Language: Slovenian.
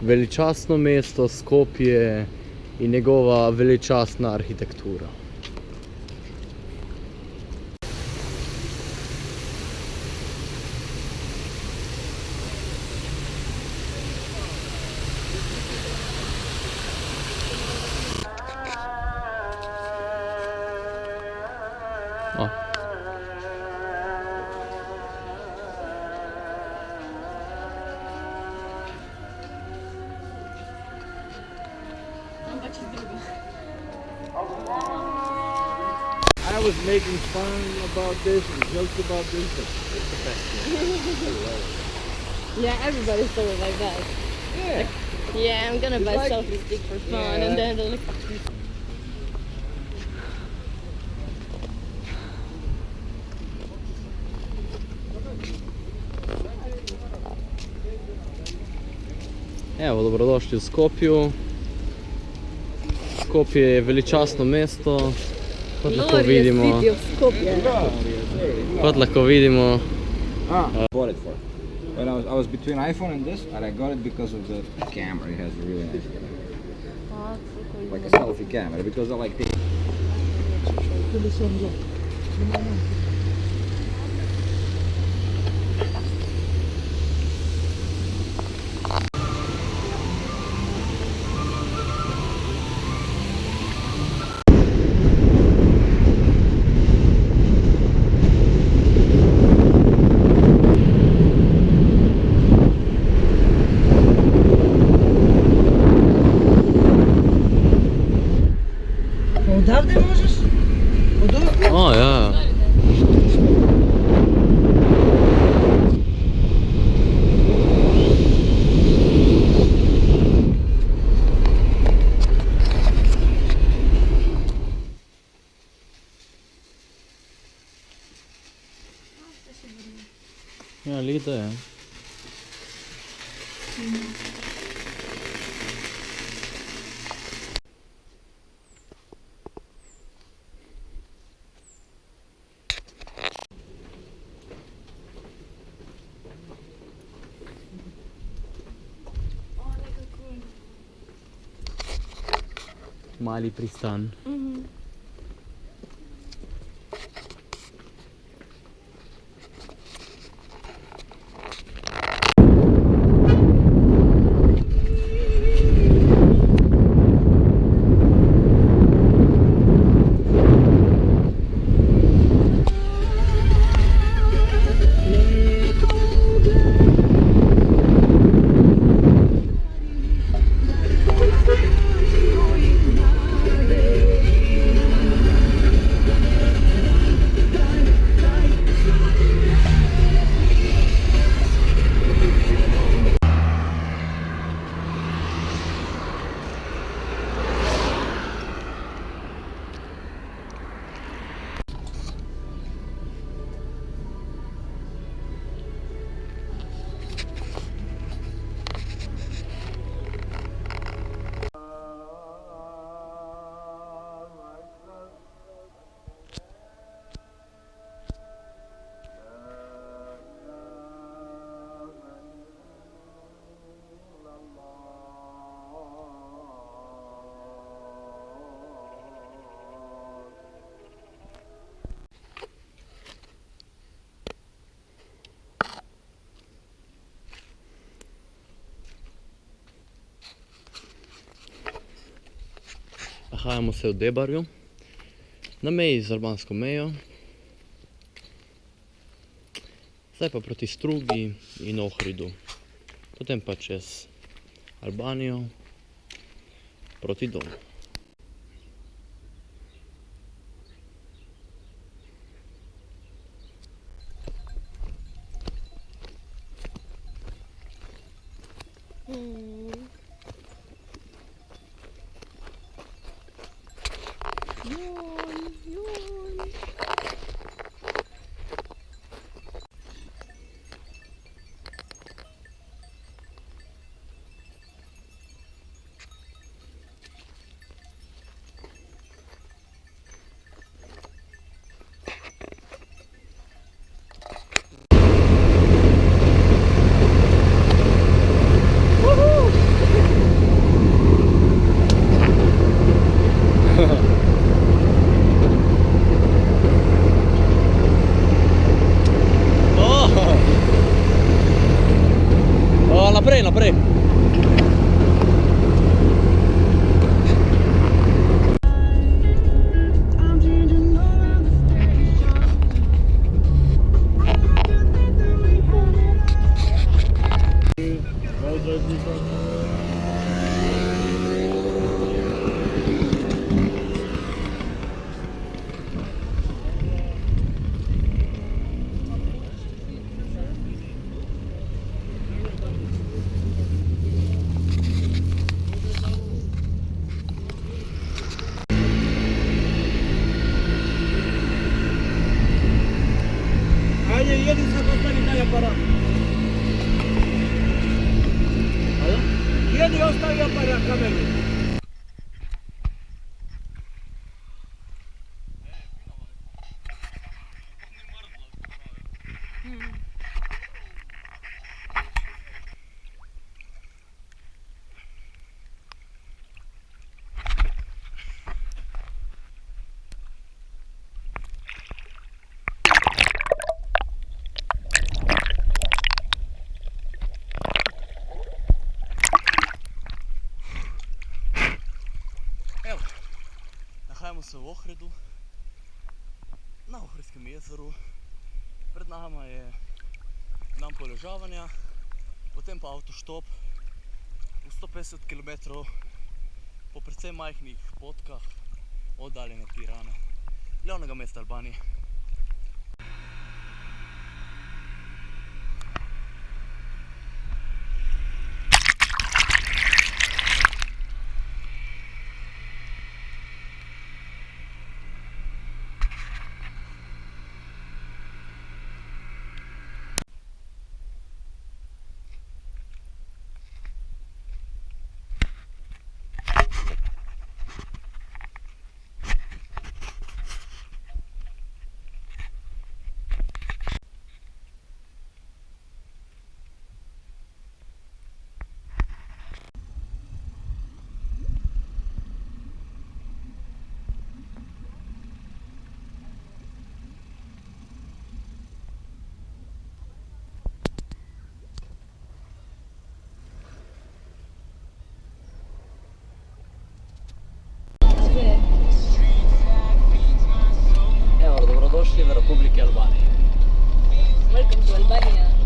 Veličastno mesto Skopje in njegova veličastna arhitektura. I was making fun about this and jokes about this, but it's the best thing. Yeah, everybody's doing it like that. Yeah. Yeah, I'm gonna buy like- selfie stick for fun, Yeah. and then they'll Evo, dobrodošli v Skopju. Skopje je veličastno mesto. Kot lahko vidimo, Bought it for. When I was between iPhone and this, and I got it because of the camera. It has a really nice camera. Like a selfie camera, because I like the... Odavde možeš? O, ja. Ja, Lida je. Mali pristan. Nahajamo se v Debarju, na meji z albansko mejo. Zdaj pa proti Strugi in Ohridu. Potem pa čez Albanijo proti domu. jedi sad ostavi taj aparat. Jedi ostavi aparat kameru. Evo, nahajamo se v Ohridu, na Ohridskem jezeru. Pred nama je dan poležavanja, potem pa avtoštop v 150 km po precej majhnih potkah oddaljene Tirane, glavnega mesta Albanije. Evo, dobrodošli v Republiki Albaniji. Welcome to Albania.